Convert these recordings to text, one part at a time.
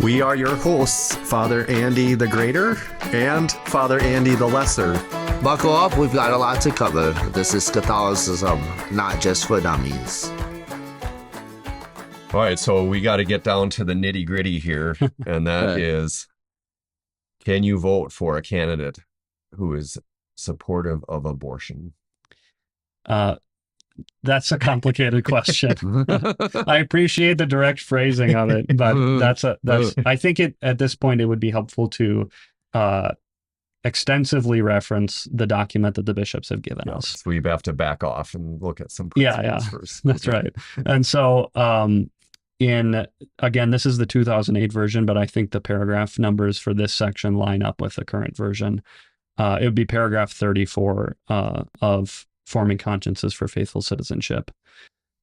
We are your hosts, Father Andy the Greater and Father Andy the Lesser. Buckle up, we've got a lot to cover. This is Catholicism, not just for dummies. All right, so we got to get down to the nitty gritty here, and that is, can you vote for a candidate who is supportive of abortion? That's a complicated question. I appreciate the direct phrasing of it, but I think at this point it would be helpful to extensively reference the document that the bishops have given us. So we have to back off and look at some principles first. That's right. And so again, this is the 2008 version, but I think the paragraph numbers for this section line up with the current version. It would be paragraph 34 of Forming Consciences for Faithful Citizenship.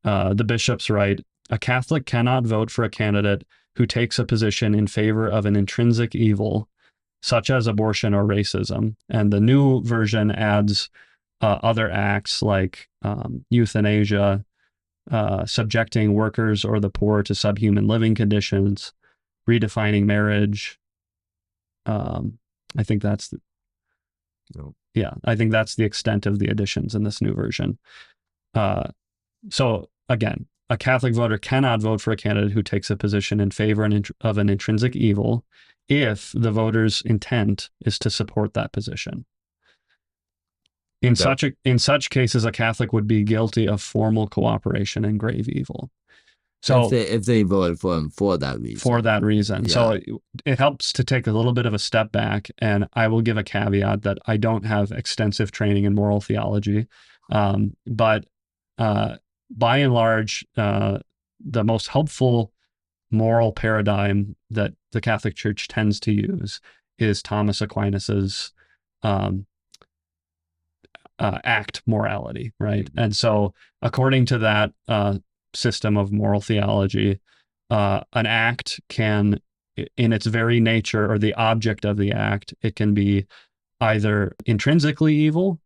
The bishops write, "A Catholic cannot vote for a candidate who takes a position in favor of an intrinsic evil, such as abortion or racism." And the new version adds other acts like euthanasia, subjecting workers or the poor to subhuman living conditions, redefining marriage. I think that's I think that's the extent of the additions in this new version. So again, a Catholic voter cannot vote for a candidate who takes a position in favor of an intrinsic evil if the voter's intent is to support that position. In such cases, a Catholic would be guilty of formal cooperation in grave evil. So if they voted for him for that reason. For that reason. Yeah. So it helps to take a little bit of a step back, and I will give a caveat that I don't have extensive training in moral theology, but by and large, the most helpful moral paradigm that the Catholic Church tends to use is Thomas Aquinas's act morality, right? And so according to that system of moral theology, an act can, in its very nature or the object of the act, it can be either intrinsically evil,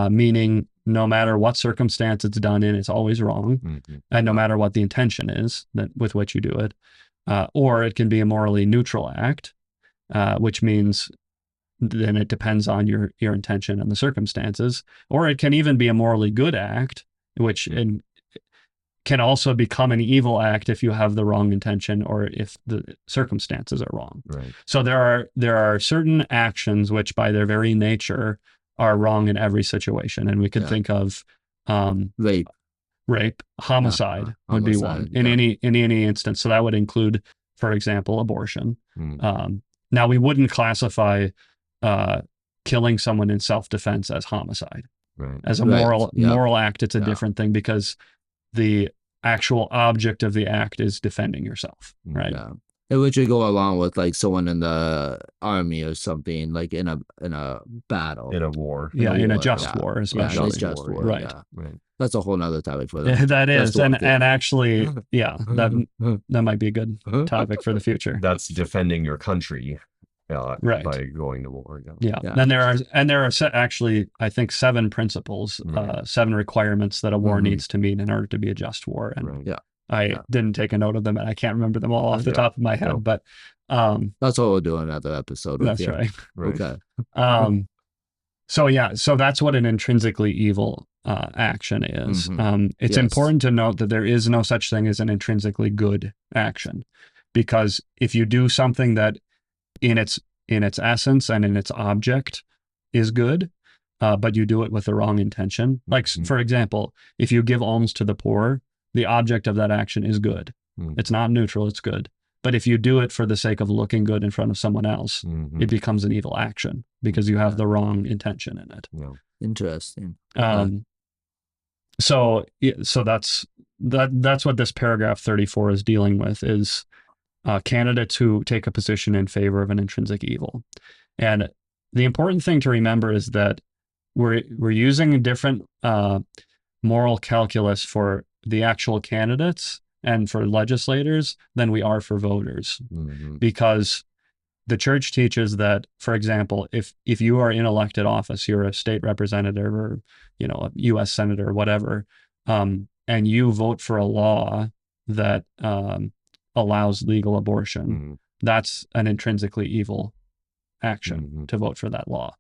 meaning no matter what circumstance it's done in, it's always wrong, and no matter what the intention is with which you do it, or it can be a morally neutral act, which means then it depends on your intention and the circumstances, or it can even be a morally good act, which can also become an evil act if you have the wrong intention or if the circumstances are wrong. Right. So there are certain actions which by their very nature are wrong in every situation. And we could think of rape, homicide would be one in any instance. So that would include, for example, abortion. Now we wouldn't classify killing someone in self-defense as homicide. Right. As a moral act, it's a different thing because the actual object of the act is defending yourself, right? Yeah. It would go along with like someone in the army or something, like in a battle, in a war, in a just war, especially just war, right? Right. That's a whole nother topic for that. That is, and actually, that might be a good topic for the future. That's defending your country. Right. By going to war. Yeah. And there are actually, I think, 7 principles, 7 requirements that a war needs to meet in order to be a just war. And I didn't take a note of them, and I can't remember them all off the top of my head. But that's what we'll do in another episode. That's right. Okay. So that's what an intrinsically evil action is. It's important to note that there is no such thing as an intrinsically good action, because if you do something that in its essence and in its object is good, but you do it with the wrong intention. Like, for example, if you give alms to the poor, the object of that action is good. It's not neutral, it's good. But if you do it for the sake of looking good in front of someone else, it becomes an evil action because you have the wrong intention in it. Yeah. Interesting. So that's what this paragraph 34 is dealing with, is candidates who take a position in favor of an intrinsic evil. And the important thing to remember is that we're using a different moral calculus for the actual candidates and for legislators than we are for voters, because the church teaches that, for example, if you are in elected office, you're a state representative or a U.S. senator or whatever, and you vote for a law that allows legal abortion, that's an intrinsically evil action to vote for that law.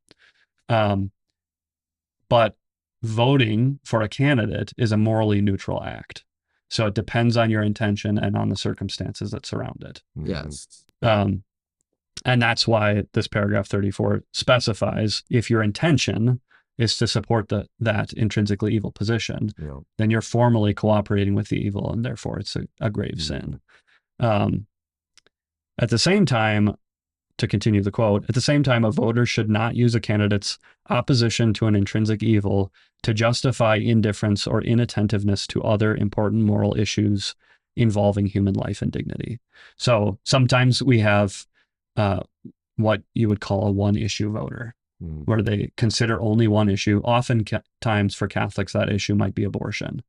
But voting for a candidate is a morally neutral act. So it depends on your intention and on the circumstances that surround it. Yes. And that's why this paragraph 34 specifies if your intention is to support that intrinsically evil position, then you're formally cooperating with the evil, and therefore it's a grave sin. At the same time, to continue the quote, at the same time, a voter should not use a candidate's opposition to an intrinsic evil to justify indifference or inattentiveness to other important moral issues involving human life and dignity. So sometimes we have what you would call a one-issue voter, where they consider only one issue. Oftentimes for Catholics, that issue might be abortion.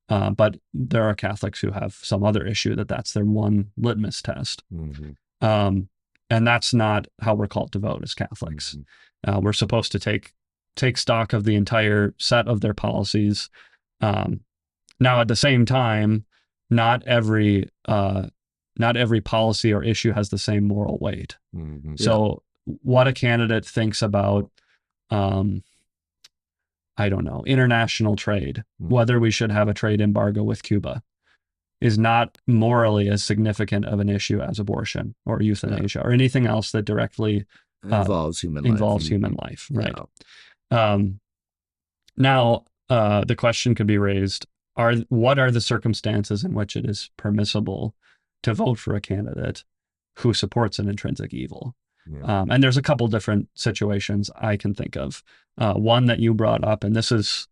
But there are Catholics who have some other issue that's their one litmus test. And that's not how we're called to vote as Catholics. We're supposed to take stock of the entire set of their policies. Now, at the same time, not every policy or issue has the same moral weight. So what a candidate thinks about, I don't know, international trade, whether we should have a trade embargo with Cuba, is not morally as significant of an issue as abortion or euthanasia or anything else that directly involves human life. Right. Now, the question could be raised, what are the circumstances in which it is permissible to vote for a candidate who supports an intrinsic evil? And there's a couple different situations I can think of. One that you brought up, and this is,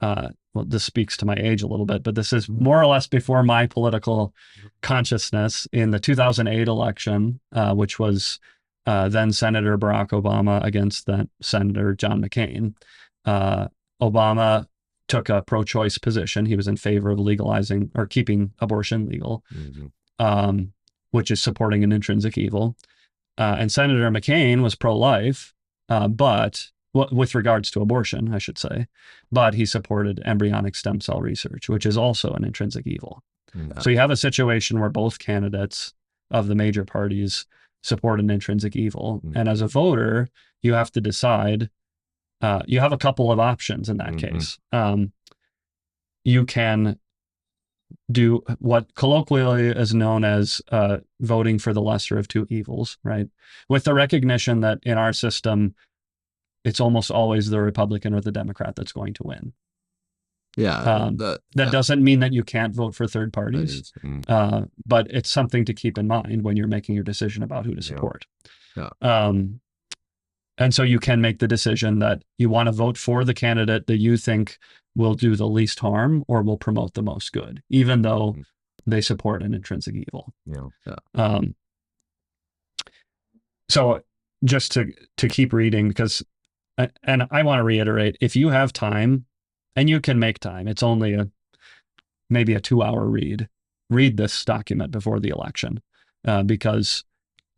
this speaks to my age a little bit, but this is more or less before my political consciousness. In the 2008 election, which was then Senator Barack Obama against then Senator John McCain, Obama took a pro-choice position. He was in favor of legalizing or keeping abortion legal, which is supporting an intrinsic evil. And Senator McCain was pro-life, but with regards to abortion, I should say, but he supported embryonic stem cell research, which is also an intrinsic evil. So you have a situation where both candidates of the major parties support an intrinsic evil. And as a voter, you have to decide, you have a couple of options in that case. You can do what colloquially is known as voting for the lesser of two evils, right? With the recognition that in our system, it's almost always the Republican or the Democrat that's going to win. That doesn't mean that you can't vote for third parties, but it's something to keep in mind when you're making your decision about who to support. And so you can make the decision that you want to vote for the candidate that you think will do the least harm or will promote the most good, even though they support an intrinsic evil. So just to keep reading, because, and I want to reiterate, if you have time, and you can make time, it's only maybe a 2-hour read this document before the election, because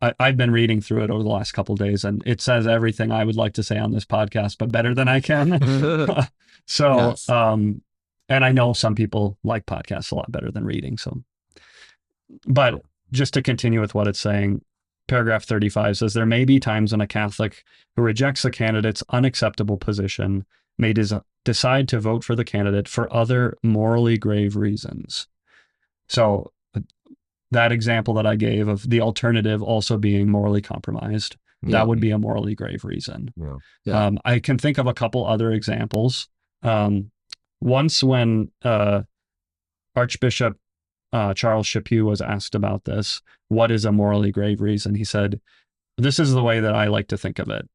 I've been reading through it over the last couple of days, and it says everything I would like to say on this podcast, but better than I can. So, yes. And I know some people like podcasts a lot better than reading. So, but just to continue with what it's saying, paragraph 35 says, there may be times when a Catholic who rejects a candidate's unacceptable position may decide to vote for the candidate for other morally grave reasons. So that example that I gave of the alternative also being morally compromised, that would be a morally grave reason. I can think of a couple other examples. Once when Archbishop Charles Chaput was asked about this, what is a morally grave reason? He said, this is the way that I like to think of it.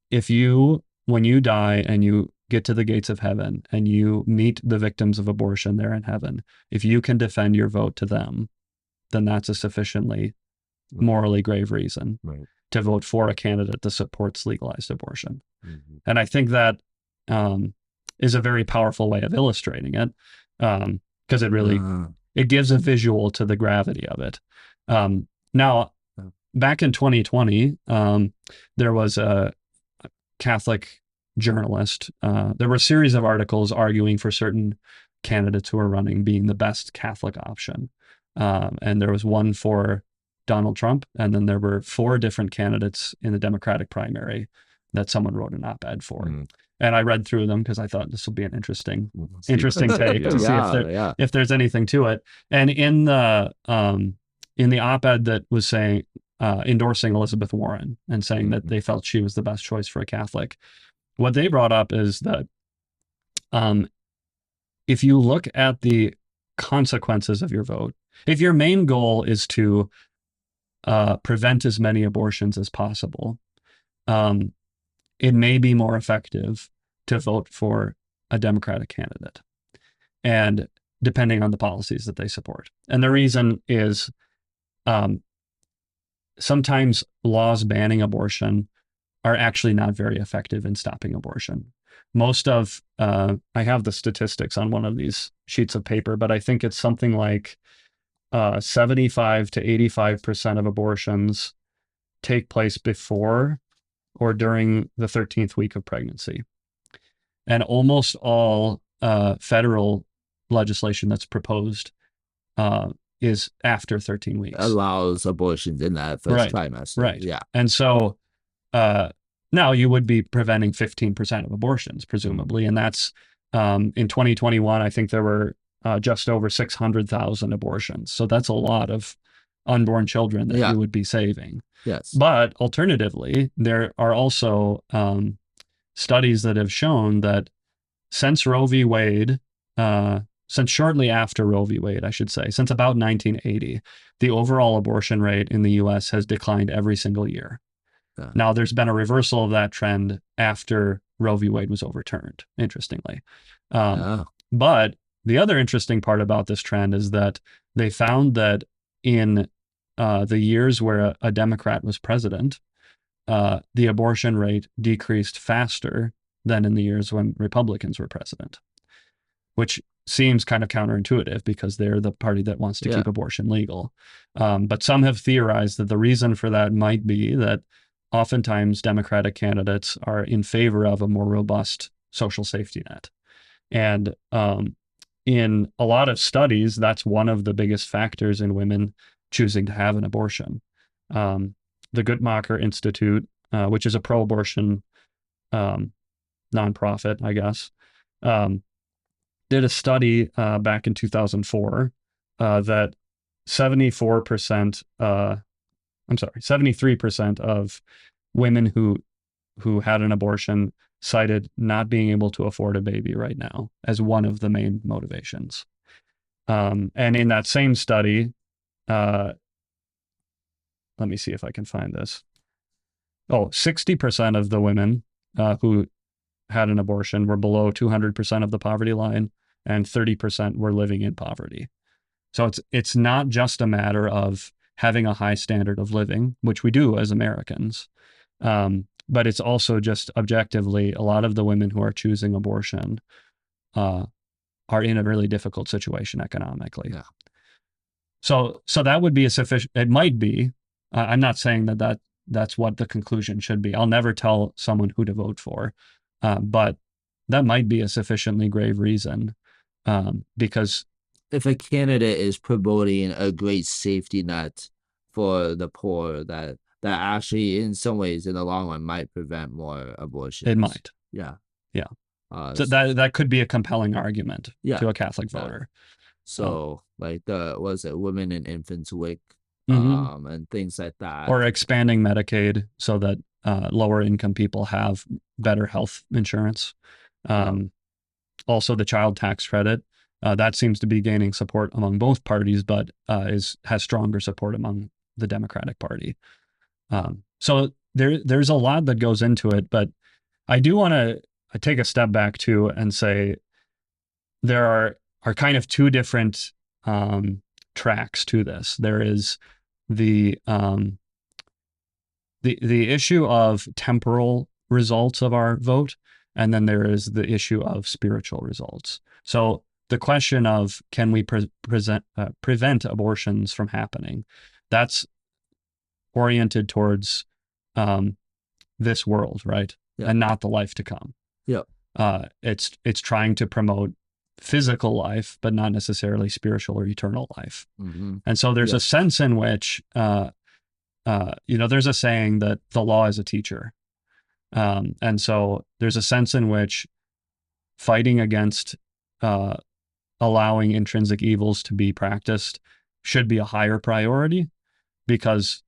If you, when you die and you get to the gates of heaven and you meet the victims of abortion there in heaven, if you can defend your vote to them, then that's a sufficiently morally grave reason to vote for a candidate that supports legalized abortion. And I think that is a very powerful way of illustrating it, because it really, it gives a visual to the gravity of it. Now, back in 2020, there was a Catholic journalist. There were a series of articles arguing for certain candidates who were running being the best Catholic option. And there was one for Donald Trump, and then there were 4 different candidates in the Democratic primary that someone wrote an op-ed for. And I read through them because I thought this will be an interesting take to see if there's anything to it. And in the op-ed that was saying endorsing Elizabeth Warren and saying that they felt she was the best choice for a Catholic, what they brought up is that if you look at the consequences of your vote, if your main goal is to prevent as many abortions as possible, it may be more effective to vote for a Democratic candidate, and depending on the policies that they support. And the reason is sometimes laws banning abortion are actually not very effective in stopping abortion. Most of, I have the statistics on one of these sheets of paper, but I think it's something like 75 to 85% of abortions take place before or during the 13th week of pregnancy. And almost all federal legislation that's proposed is after 13 weeks. Allows abortions in that first trimester. Right. Yeah. And so now you would be preventing 15% of abortions, presumably. And that's in 2021, I think there were just over 600,000 abortions. So that's a lot of unborn children that you would be saving. Yes. But alternatively, there are also studies that have shown that since Roe v. Wade, since shortly after Roe v. Wade, I should say, since about 1980, the overall abortion rate in the U.S. has declined every single year. Now, there's been a reversal of that trend after Roe v. Wade was overturned, interestingly. But the other interesting part about this trend is that they found that in the years where a Democrat was president, the abortion rate decreased faster than in the years when Republicans were president, which seems kind of counterintuitive because they're the party that wants to keep abortion legal. But some have theorized that the reason for that might be that oftentimes Democratic candidates are in favor of a more robust social safety net. And in a lot of studies, that's one of the biggest factors in women choosing to have an abortion. The Guttmacher Institute, which is a pro-abortion nonprofit, I guess, did a study back in 2004 that 73% of women who had an abortion cited not being able to afford a baby right now as one of the main motivations. And in that same study, let me see if I can find this. 60% of the women who had an abortion were below 200% of the poverty line, and 30% were living in poverty. So it's not just a matter of having a high standard of living, which we do as Americans, but it's also just objectively a lot of the women who are choosing abortion are in a really difficult situation economically. Yeah. So that would be a sufficient. It might be. I'm not saying that's what the conclusion should be. I'll never tell someone who to vote for, but that might be a sufficiently grave reason, because if a candidate is promoting a great safety net for the poor, that actually, in some ways, in the long run, might prevent more abortions. It might. Yeah. So that could be a compelling argument to a Catholic voter. So, like Women and Infants WIC, and things like that. Or expanding Medicaid so that lower income people have better health insurance. Also, the child tax credit. That seems to be gaining support among both parties, but has stronger support among the Democratic Party. So there's a lot that goes into it, but I do want to take a step back too and say there are kind of two different tracks to this. There is the issue of temporal results of our vote, and then there is the issue of spiritual results. So the question of can we prevent abortions from happening, that's oriented towards this world, right? Yeah. And not the life to come. Yeah. It's trying to promote physical life, but not necessarily spiritual or eternal life. Mm-hmm. And so there's a sense in which there's a saying that the law is a teacher. And so there's a sense in which fighting against allowing intrinsic evils to be practiced should be a higher priority, because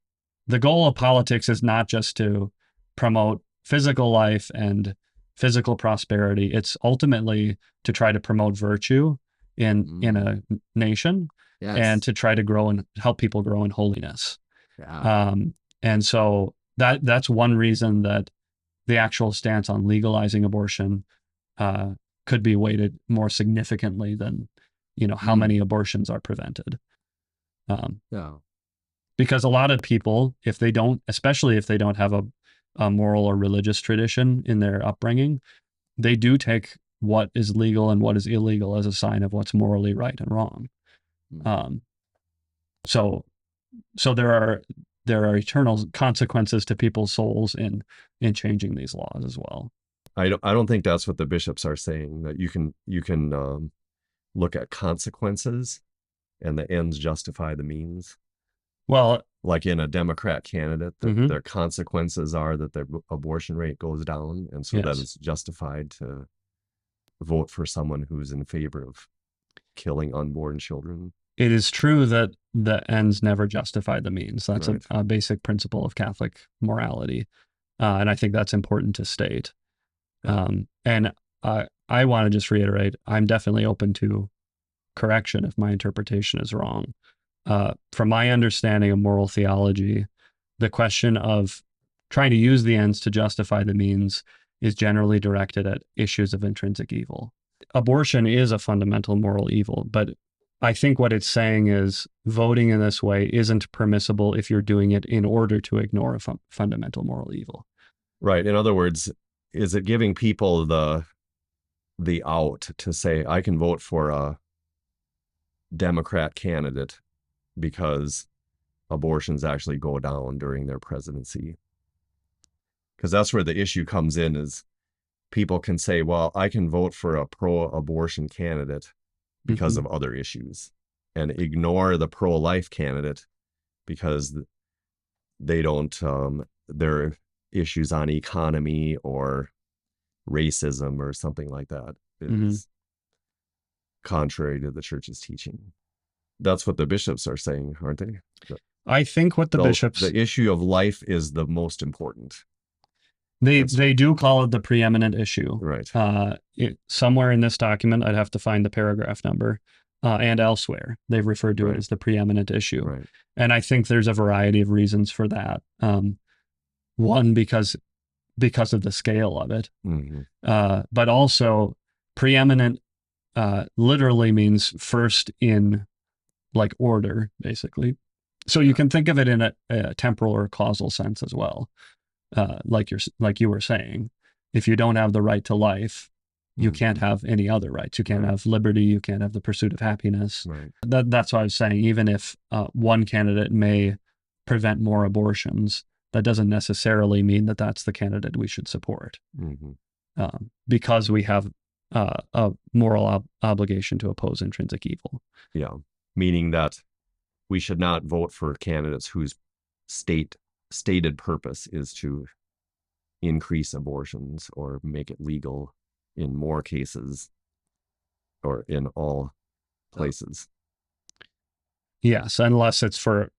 the goal of politics is not just to promote physical life and physical prosperity. It's ultimately to try to promote virtue in a nation, Yes. and to try to grow and help people grow in holiness. Yeah. And so that's one reason that the actual stance on legalizing abortion could be weighted more significantly than, how many abortions are prevented. Yeah. Because a lot of people, especially if they don't have a moral or religious tradition in their upbringing, they do take what is legal and what is illegal as a sign of what's morally right and wrong. So there are eternal consequences to people's souls in changing these laws as well. I don't think that's what the bishops are saying, that you can look at consequences and the ends justify the means. Well, like in a Democrat candidate, their consequences are that their abortion rate goes down, and so that it's justified to vote for someone who's in favor of killing unborn children. It is true that the ends never justify the means. That's Right. a basic principle of Catholic morality, and I think that's important to state. And I want to just reiterate, I'm definitely open to correction if my interpretation is wrong. From my understanding of moral theology, the question of trying to use the ends to justify the means is generally directed at issues of intrinsic evil. Abortion is a fundamental moral evil, but I think what it's saying is voting in this way isn't permissible if you're doing it in order to ignore a fundamental moral evil. Right. In other words, is it giving people the out to say, I can vote for a Democrat candidate because abortions actually go down during their presidency? Because that's where the issue comes in, is people can say, well, I can vote for a pro-abortion candidate because of other issues, and ignore the pro-life candidate because they don't, there are issues on economy or racism or something like that. It's contrary to the church's teaching. That's what the bishops are saying, aren't they? I think what the issue of life is the most important. They do call it the preeminent issue. Right. Somewhere in this document, I'd have to find the paragraph number, and elsewhere, they've referred to it as the preeminent issue. Right. And I think there's a variety of reasons for that. One, because of the scale of it, but also preeminent literally means first in like order, basically. So you can think of it in a temporal or causal sense as well. Like you were saying, if you don't have the right to life, you can't have any other rights. You can't have liberty. You can't have the pursuit of happiness. Right. That's what I was saying. Even if one candidate may prevent more abortions, that doesn't necessarily mean that that's the candidate we should support, because we have a moral obligation to oppose intrinsic evil. Yeah, meaning that we should not vote for candidates whose stated purpose is to increase abortions or make it legal in more cases or in all places. Yes, unless it's for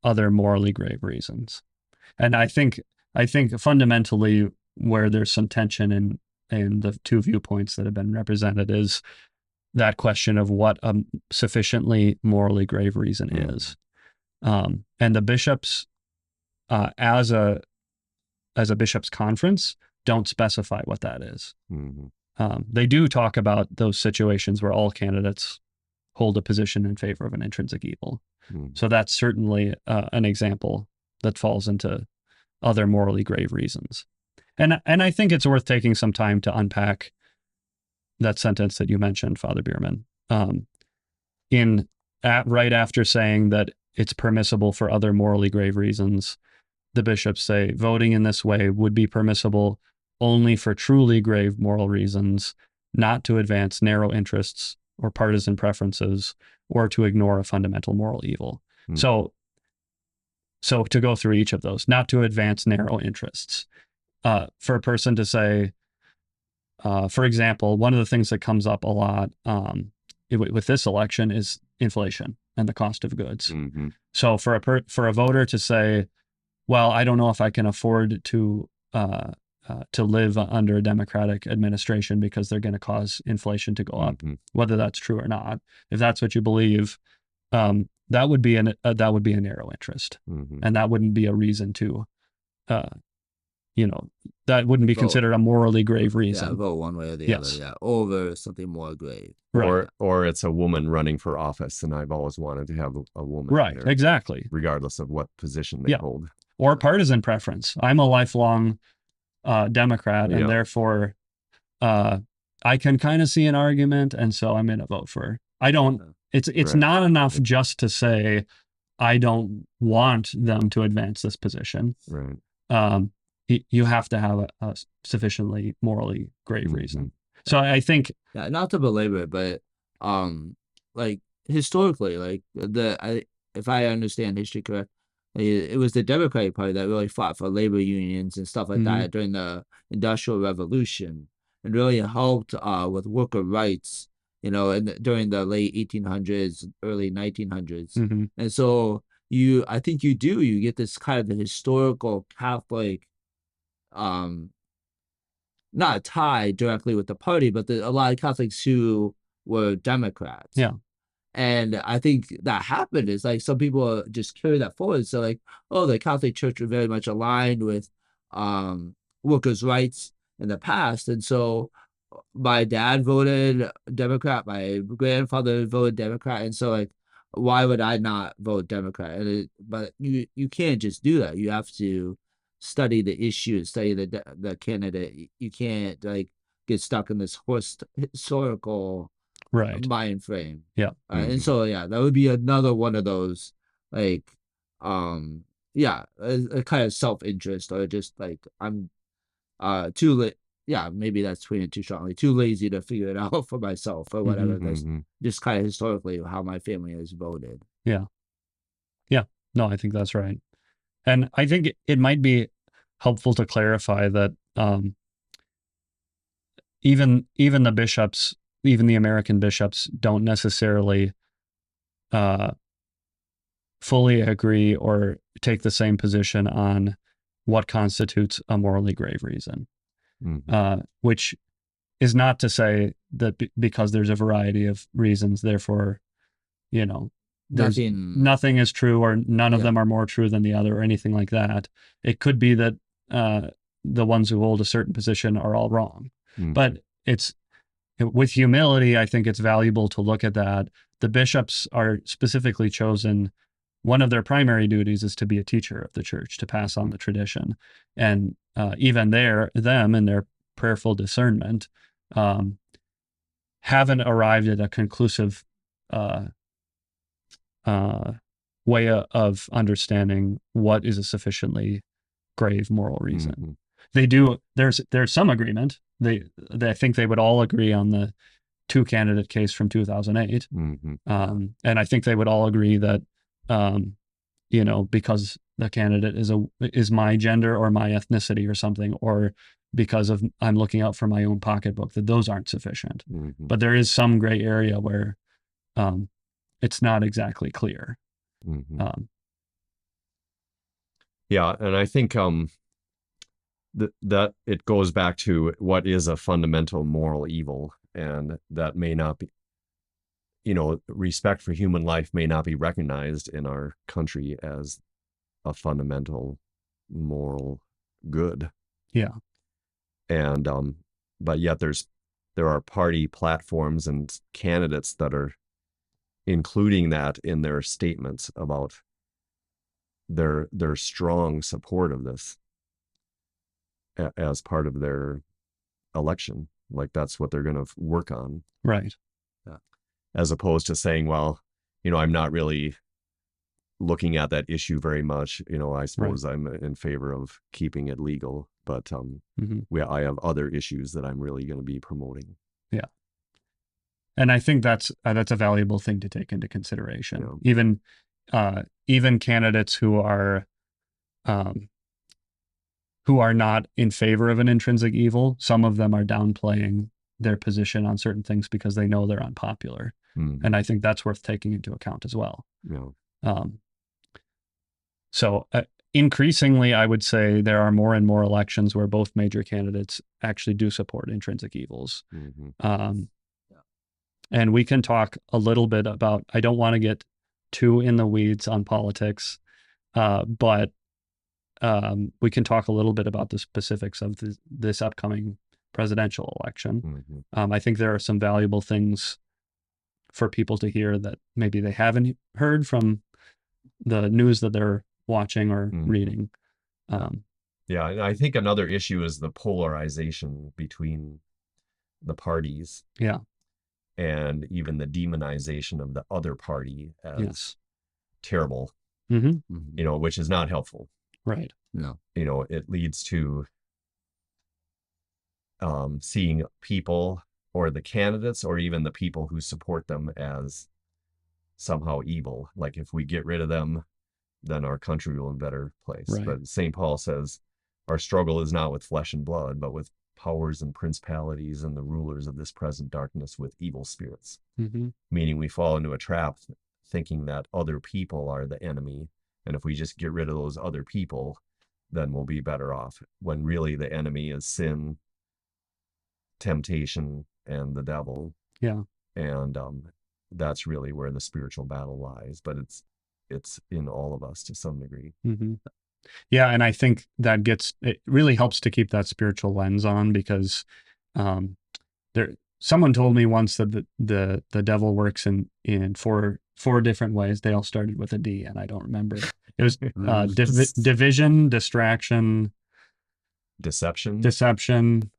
other morally grave reasons. And I think fundamentally where there's some tension in the two viewpoints that have been represented is that question of what a sufficiently morally grave reason is. And the bishops, as a bishops' conference, don't specify what that is. They do talk about those situations where all candidates hold a position in favor of an intrinsic evil. So that's certainly an example that falls into other morally grave reasons. And I think it's worth taking some time to unpack that sentence that you mentioned, Father Bierman. Right after saying that it's permissible for other morally grave reasons, the bishops say voting in this way would be permissible only for truly grave moral reasons, not to advance narrow interests or partisan preferences, or to ignore a fundamental moral evil. So So to go through each of those, not to advance narrow interests. For a person to say, for example, one of the things that comes up a lot with this election is inflation and the cost of goods. Mm-hmm. So for a voter to say, well, I don't know if I can afford to live under a Democratic administration because they're going to cause inflation to go up, Mm-hmm. whether that's true or not. If that's what you believe, that would be a narrow interest, Mm-hmm. and that wouldn't be a reason to, that wouldn't be Vote. considered a morally grave reason. Yeah, vote one way or the Yes. other. Yeah, over something more grave. Right. Or it's a woman running for office, and I've always wanted to have a woman Right. there, Exactly. regardless of what position they Yeah. hold. Or partisan preference. I'm a lifelong Democrat, and Yeah. therefore I can kind of see an argument, and so I'm going to vote for. I don't. It's Right. not enough just to say I don't want them to advance this position. Right. You have to have a sufficiently morally grave reason. Mm-hmm. So I think, Yeah, not to belabor it, but like historically, like if I understand history correct, it was the Democratic Party that really fought for labor unions and stuff like Mhm. that during the Industrial Revolution, and really helped with worker rights, and during the late 1800s, early 1900s. mhm, And so I think you get this kind of the historical Catholic, not tied directly with the party, but a lot of Catholics who were Democrats. Yeah. And I think that happened is like some people just carry that forward. So like, oh, the Catholic Church were very much aligned with workers' rights in the past. And so my dad voted Democrat, my grandfather voted Democrat. And so like, why would I not vote Democrat? But you can't just do that. You have to study the issue and study the candidate. You can't like get stuck in this historical right. mind frame. Yeah. And so yeah, that would be another one of those like a kind of self-interest, or just like I'm too late. Yeah, maybe that's putting it too strongly. Too lazy to figure it out for myself or whatever. That's just kind of historically how my family has voted. Yeah. Yeah. No, I think that's right. And I think it might be helpful to clarify that even the bishops, even the American bishops, don't necessarily fully agree or take the same position on what constitutes a morally grave reason. Which is not to say that because there's a variety of reasons, therefore, there's nothing is true, or none of them are more true than the other, or anything like that. It could be that the ones who hold a certain position are all wrong. But with humility, I think it's valuable to look at that. The bishops are specifically chosen. One of their primary duties is to be a teacher of the church, to pass on the tradition. And even them in their prayerful discernment haven't arrived at a conclusive way of understanding what is a sufficiently grave moral reason. They do. There's some agreement. I think they would all agree on the 2-candidate case from 2008. And I think they would all agree that because the candidate is my gender or my ethnicity or something, or because of I'm looking out for my own pocketbook, that those aren't sufficient. But there is some gray area where it's not exactly clear. Yeah, and I think that it goes back to what is a fundamental moral evil, and that may not be, respect for human life may not be recognized in our country as a fundamental moral good. Yeah. And but yet there are party platforms and candidates that are including that in their statements about their strong support of this as part of their election. Like that's what they're going to work on. Right. As opposed to saying, well, I'm not really looking at that issue very much. I suppose I'm in favor of keeping it legal, but I have other issues that I'm really going to be promoting. Yeah. And I think that's a valuable thing to take into consideration. Even candidates who are who are not in favor of an intrinsic evil. Some of them are downplaying their position on certain things because they know they're unpopular. Mm-hmm. And I think that's worth taking into account as well. Yeah. So increasingly, I would say there are more and more elections where both major candidates actually do support intrinsic evils. Mm-hmm. And we can talk a little bit about, I don't want to get too in the weeds on politics, but we can talk a little bit about the specifics of this upcoming presidential election. Mm-hmm. I think there are some valuable things for people to hear that maybe they haven't heard from the news that they're watching or reading. Yeah, and I think another issue is the polarization between the parties. Yeah. And even the demonization of the other party as terrible, which is not helpful. Right. No. It leads to seeing people or the candidates or even the people who support them as somehow evil. Like if we get rid of them, then our country will be in a better place. Right. But St. Paul says our struggle is not with flesh and blood, but with powers and principalities and the rulers of this present darkness, with evil spirits. Meaning we fall into a trap thinking that other people are the enemy. And if we just get rid of those other people, then we'll be better off, when really the enemy is sin, temptation, and the devil. Yeah. And that's really where the spiritual battle lies. But it's in all of us to some degree. Yeah, and I think that it really helps to keep that spiritual lens on, because someone told me once that the devil works in four different ways. They all started with a D, and I don't remember. It was division, distraction, deception.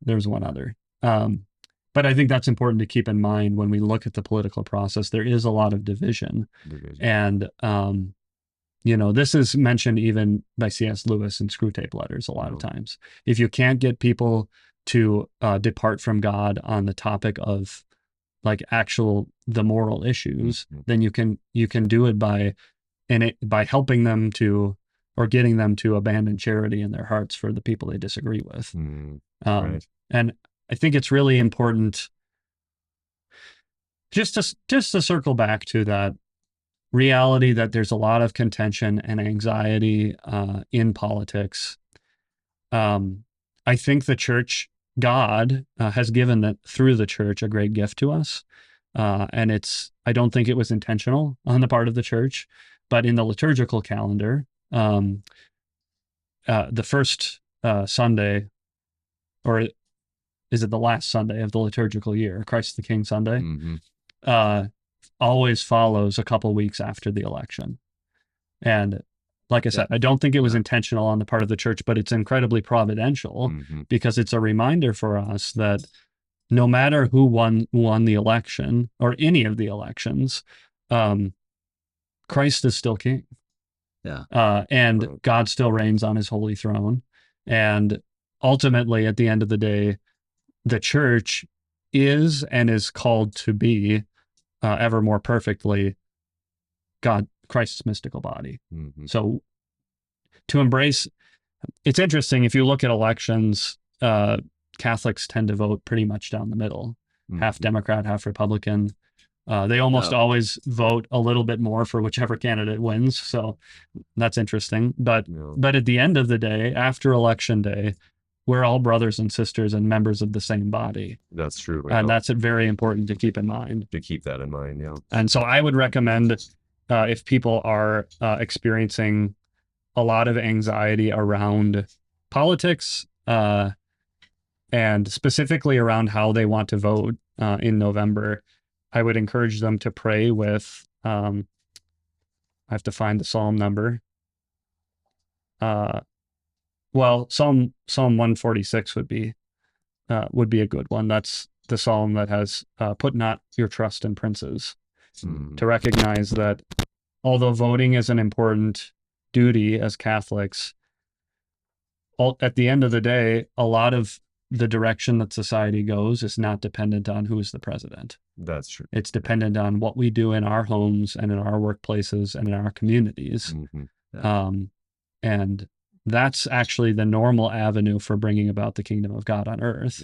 There's one other. But I think that's important to keep in mind when we look at the political process. There is a lot of division. And this is mentioned even by C.S. Lewis in Screwtape Letters a lot of times. If you can't get people to depart from God on the topic of like the moral issues, then you can do it by helping them to, or getting them to abandon charity in their hearts for the people they disagree with. Right. And I think it's really important just to circle back to that reality that there's a lot of contention and anxiety in politics. I think the church, God has given that through the church a great gift to us. And I don't think it was intentional on the part of the church, but in the liturgical calendar, the first Sunday, or is it the last Sunday of the liturgical year, Christ the King Sunday, always follows a couple weeks after the election. And like I said, I don't think it was intentional on the part of the church, but it's incredibly providential, because it's a reminder for us that no matter who won the election or any of the elections, Christ is still king. And God still reigns on his holy throne. And ultimately, at the end of the day, the church is and is called to be ever more perfectly Christ's mystical body. So to embrace, it's interesting, if you look at elections, Catholics tend to vote pretty much down the middle, half Democrat, half Republican. They almost always vote a little bit more for whichever candidate wins. So that's interesting. But at the end of the day, after election day, we're all brothers and sisters and members of the same body. That's true. And that's very important to keep in mind. To keep that in mind, yeah. And so I would recommend, if people are experiencing a lot of anxiety around politics, and specifically around how they want to vote in November, I would encourage them to pray with, I have to find the psalm number. Psalm 146 would be a good one. That's the psalm that has put not your trust in princes, to recognize that although voting is an important duty as Catholics, at the end of the day, a lot of the direction that society goes is not dependent on who is the president. That's true. It's dependent on what we do in our homes and in our workplaces and in our communities. And that's actually the normal avenue for bringing about the kingdom of God on earth.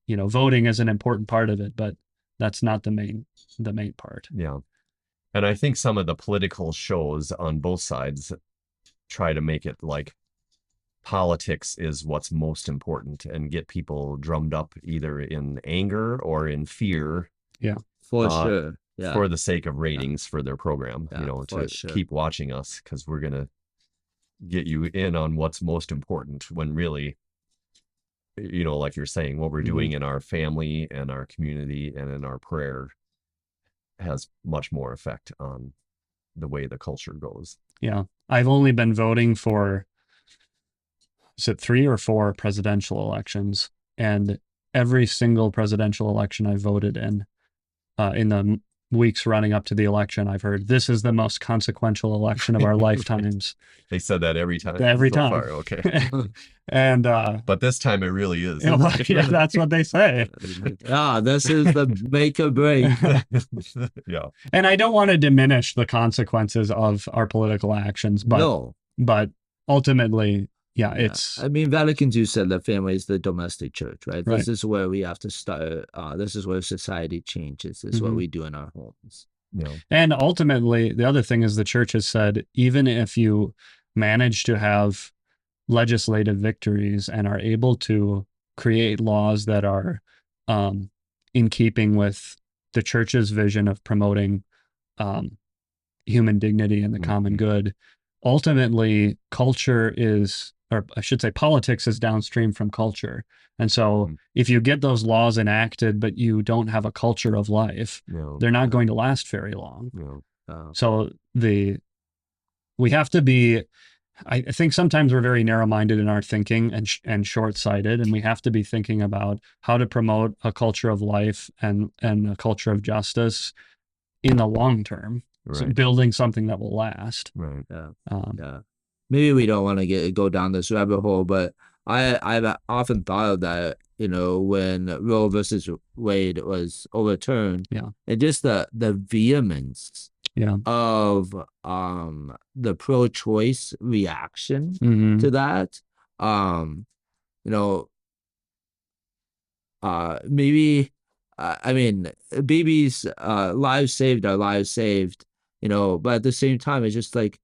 Voting is an important part of it, but that's not the main part. Yeah. And I think some of the political shows on both sides try to make it like politics is what's most important and get people drummed up either in anger or in fear. Yeah, for sure. Yeah. For the sake of ratings for their program, to keep watching us because we're going to get you in on what's most important when really, like you're saying, what we're doing in our family and our community and in our prayer has much more effect on the way the culture goes. Yeah. I've only been voting for, is it 3 or 4 presidential elections? And every single presidential election I voted in the weeks running up to the election, I've heard this is the most consequential election of our lifetimes. They said that every time. Every time. Far. Okay. And but this time it really is. Yeah, that's what they say. This is the make or break. Yeah. And I don't want to diminish the consequences of our political actions, but ultimately, it's. I mean, Vatican II said that family is the domestic church, right? This is where we have to start. This is where society changes. This is what we do in our homes. Yeah. And ultimately, the other thing is the church has said, even if you manage to have legislative victories and are able to create laws that are in keeping with the church's vision of promoting human dignity and the common good, ultimately culture is, or I should say politics is downstream from culture. And so if you get those laws enacted, but you don't have a culture of life, they're not going to last very long. So we have to be, I think sometimes we're very narrow-minded in our thinking and short-sighted, and we have to be thinking about how to promote a culture of life and a culture of justice in the long term. Right. So building something that will last. Right. Yeah. Maybe we don't want to go down this rabbit hole, but I've often thought of that, when Roe versus Wade was overturned. Yeah. And just the vehemence of the pro-choice reaction to that. Maybe I mean, babies' lives saved are lives saved, but at the same time, it's just like,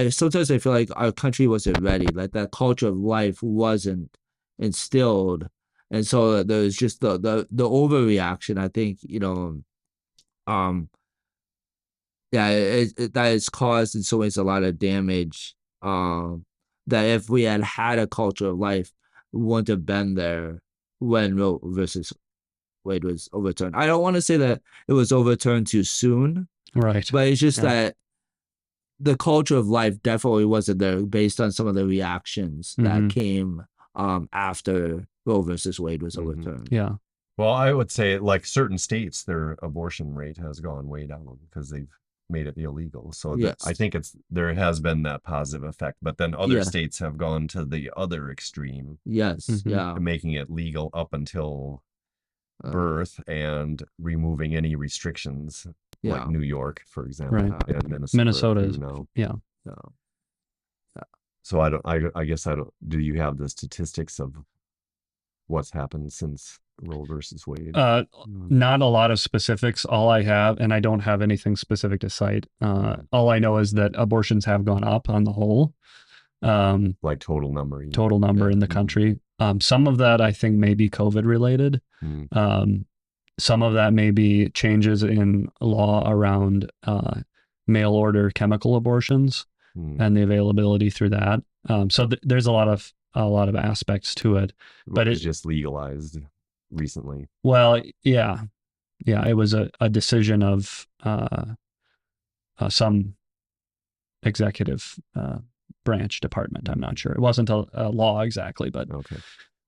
sometimes I feel like our country wasn't ready, like that culture of life wasn't instilled. And so there's just the overreaction, I think, that has caused in some ways a lot of damage, that if we had a culture of life, we wouldn't have been there when Roe versus Wade was overturned. I don't want to say that it was overturned too soon, right? But it's just that the culture of life definitely wasn't there based on some of the reactions that came after Roe versus Wade was overturned. Yeah. Well, I would say like certain states, their abortion rate has gone way down because they've made it illegal. So I think there has been that positive effect, but then other states have gone to the other extreme. Yes. Yeah. Making it legal up until birth and removing any restrictions, like New York, for example, and Minnesota is So I guess do you have the statistics of what's happened since Roe versus Wade? Not a lot of specifics. All I have, and I don't have anything specific to cite. All I know is that abortions have gone up on the whole. Like total number in the country. Some of that I think may be COVID related. Some of that may be changes in law around mail order chemical abortions and the availability through that. So there's a lot of aspects to it, but it's just legalized recently. Well, yeah, it was a decision of some executive branch department. I'm not sure. It wasn't a law exactly, but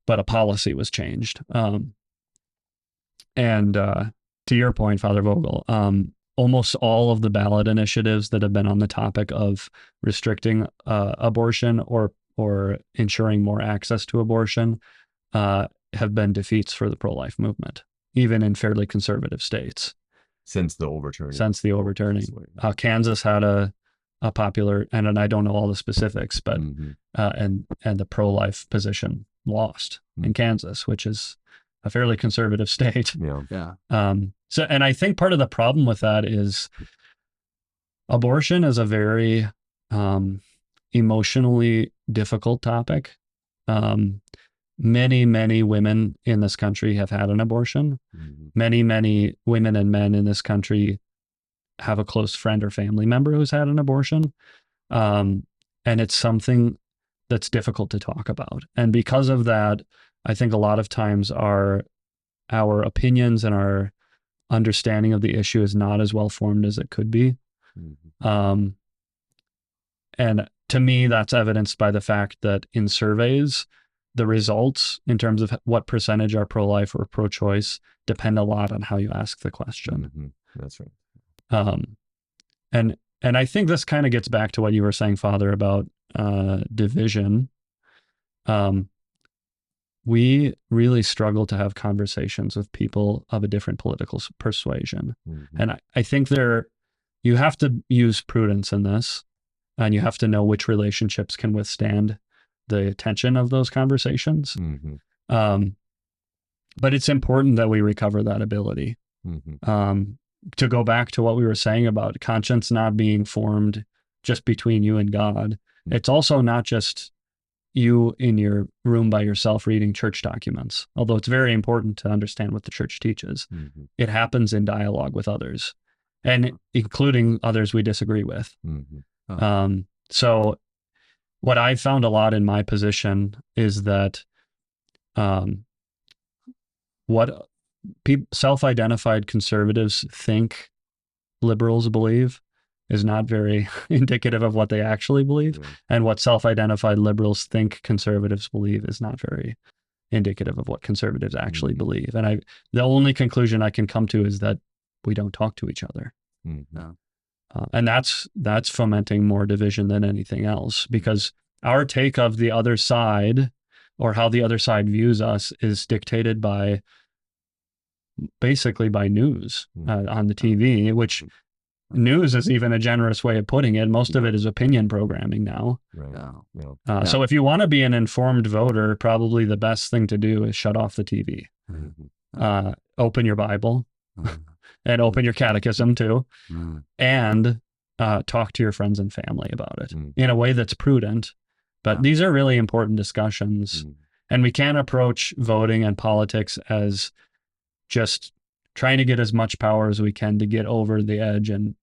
a policy was changed. And to your point, Father Vogel, almost all of the ballot initiatives that have been on the topic of restricting abortion or ensuring more access to abortion have been defeats for the pro-life movement, even in fairly conservative states. Since the overturning. Kansas had a popular, and I don't know all the specifics, but Mhm. and the pro-life position lost in Kansas, which is a fairly conservative state. Yeah. Yeah. So, and I think part of the problem with that is abortion is a very emotionally difficult topic. Many women in this country have had an abortion. Mhm. Many women and men in this country have a close friend or family member who's had an abortion. And it's something that's difficult to talk about. And because of that, I think a lot of times our opinions and our understanding of the issue is not as well formed as it could be. Mhm. And to me, that's evidenced by the fact that in surveys, the results in terms of what percentage are pro-life or pro-choice depend a lot on how you ask the question. Mhm. That's right. And I think this kind of gets back to what you were saying, Father, about division. We really struggle to have conversations with people of a different political persuasion. Mhm. And I think you have to use prudence in this, and you have to know which relationships can withstand the tension of those conversations. Mhm. But it's important that we recover that ability. Mhm. To go back to what we were saying about conscience not being formed just between you and God, it's also not just you in your room by yourself reading church documents, although it's very important to understand what the church teaches. Mhm. It happens in dialogue with others, and including others we disagree with. Mhm. So what I found a lot in my position is that what self-identified conservatives think liberals believe is not very indicative of what they actually believe. Right. And what self-identified liberals think conservatives believe is not very indicative of what conservatives actually believe. And the only conclusion I can come to is that we don't talk to each other. Mhm. And that's fomenting more division than anything else, because our take of the other side or how the other side views us is dictated basically by news on the TV, which news is even a generous way of putting it. Most of it is opinion programming now. Right. Yeah. Yeah. So if you want to be an informed voter, probably the best thing to do is shut off the TV, Mhm. open your Bible, and open your catechism too, and talk to your friends and family about it in a way that's prudent. But these are really important discussions, and we can't approach voting and politics as just trying to get as much power as we can to get over the edge and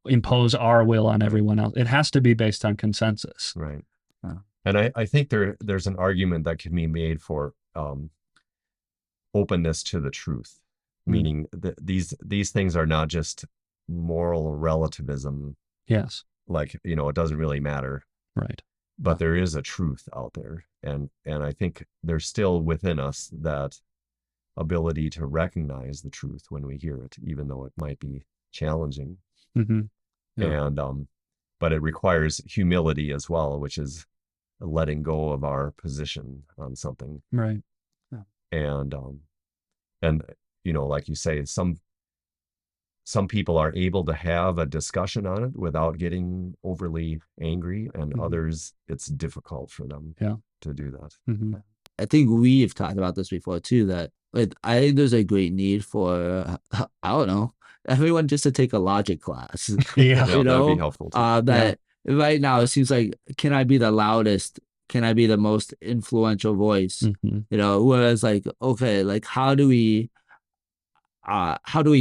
impose our will on everyone else. It has to be based on consensus. Right. And I think there's an argument that can be made for openness to the truth, meaning that these things are not just moral relativism. Yes. Like, it doesn't really matter. Right. But there is a truth out there. And I think there's still within us that ability to recognize the truth when we hear it, even though it might be challenging. And but it requires humility as well, which is letting go of our position on something. Right. And like you say, some people are able to have a discussion on it without getting overly angry, and others it's difficult for them to do that. I think we've talked about this before too, that I think there's a great need for I don't know, everyone just to take a logic class. Yeah. That'd be helpful too. That right now it seems like, can I be the loudest? Can I be the most influential voice? Whereas okay, how do we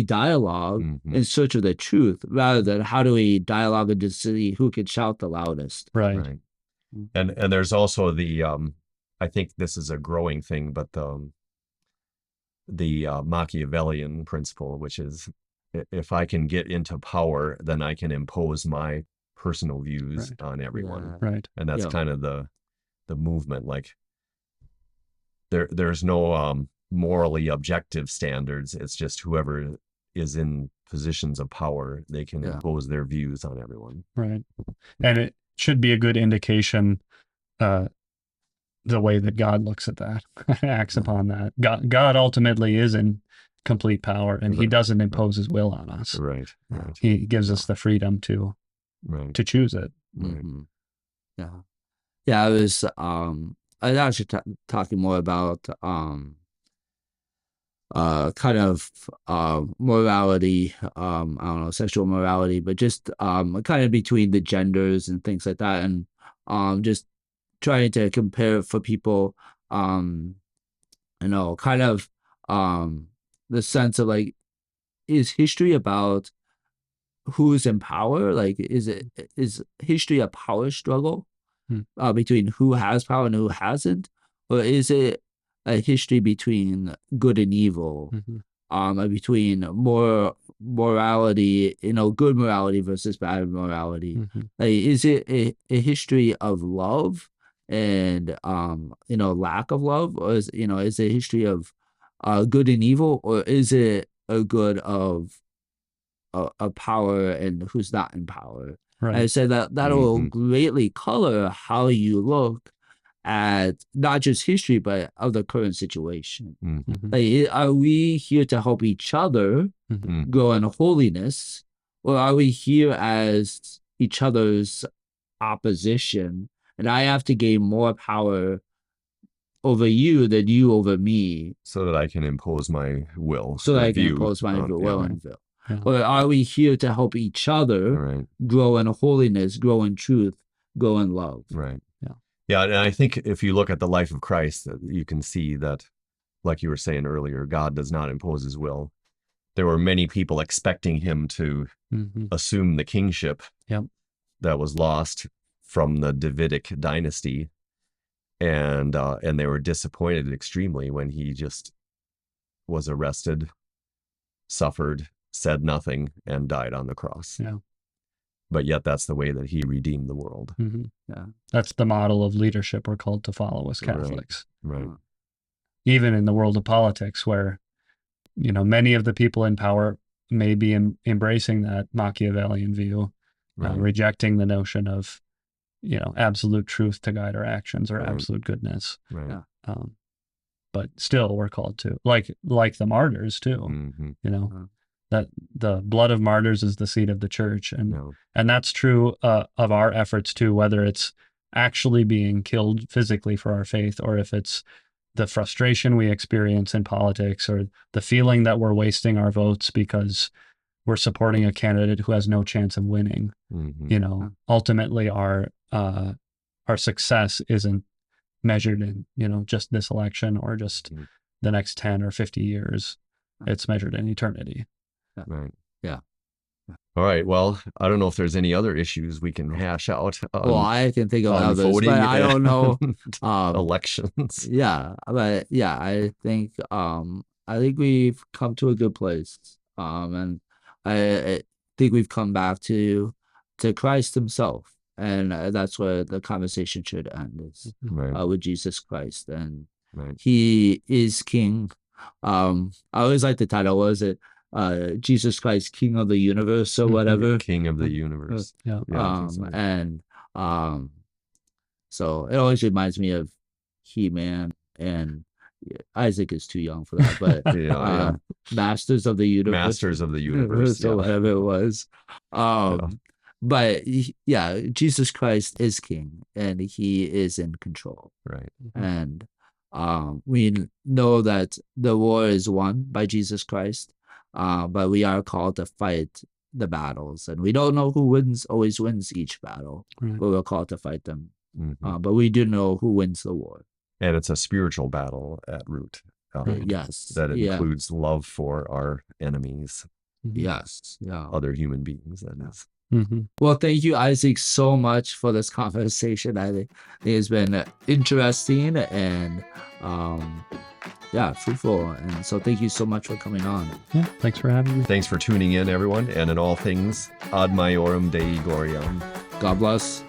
dialogue in search of the truth, rather than how do we dialogue and just see who can shout the loudest? Right. And there's also the I think this is a growing thing, but the Machiavellian principle, which is, if I can get into power, then I can impose my personal views on everyone. Right. And that's kind of the movement. Like there's no morally objective standards. It's just whoever is in positions of power, they can impose their views on everyone. Right. And it should be a good indication the way that God looks at that, acts upon that. God ultimately is in complete power, and he doesn't impose his will on us. Right. He gives us the freedom to Right. to choose it. Right. Yeah. Yeah, I was actually talking more about kind of morality, I don't know, sexual morality, but just kind of between the genders and things like that, and just trying to compare for people, you know, kind of the sense of like, is history about who's in power? Like, is history a power struggle between who has power and who hasn't, or is it a history between good and evil, between morality, you know, good morality versus bad morality? Like, is it a history of love and you know, lack of love, or is, you know, is it a history of good and evil, or is it a good of power and who's not in power? Right. I said that will greatly color how you look at not just history, but of the current situation. Like, are we here to help each other grow in holiness, or are we here as each other's opposition, and I have to gain more power over you than you over me, so that I can impose my will. so that I can impose my will and will. Yeah. Or are we here to help each other grow in holiness, grow in truth, grow in love? Right. Yeah. Yeah, and I think if you look at the life of Christ, you can see that, like you were saying earlier, God does not impose his will. There were many people expecting him to assume the kingship that was lost from the Davidic dynasty, and they were disappointed extremely when he just was arrested, suffered, said nothing, and died on the cross. Yeah. But yet that's the way that he redeemed the world. Yeah. That's the model of leadership we're called to follow as Catholics. Right. Even in the world of politics, where, you know, many of the people in power may be embracing that Machiavellian view, rejecting the notion of, you know, absolute truth to guide our actions, or absolute goodness. Right. But still, we're called to, like the martyrs too. You know, that the blood of martyrs is the seed of the church, and that's true of our efforts too. Whether it's actually being killed physically for our faith, or if it's the frustration we experience in politics, or the feeling that we're wasting our votes because we're supporting a candidate who has no chance of winning. You know, ultimately our success isn't measured in, you know, just this election or just the next 10 or 50 years. It's measured in eternity. Right. Yeah. All right. Well, I don't know if there's any other issues we can hash out. Well, I can think of others, but I don't know. Elections. Yeah, but yeah, I think we've come to a good place, and I think we've come back to Christ himself, and that's where the conversation should end, is with Jesus Christ, and he is King. I always like the title. What is it? Jesus Christ, King of the Universe, or whatever. King of the Universe. And so it always reminds me of He-Man, and Isaac is too young for that, but Masters of the Universe. Masters of the Universe. So whatever it was. But Jesus Christ is King, and he is in control. Right. And we know that the war is won by Jesus Christ, but we are called to fight the battles, and we don't know who always wins each battle, but we're called to fight them. But we do know who wins the war. And it's a spiritual battle at root. Yes. That includes love for our enemies. Yes. Yeah. Other human beings, that is. Well, thank you, Isaac, so much for this conversation. I think it's been interesting and fruitful. And so thank you so much for coming on. Yeah, thanks for having me. Thanks for tuning in, everyone. And in all things, ad maiorem Dei gloriam. God bless.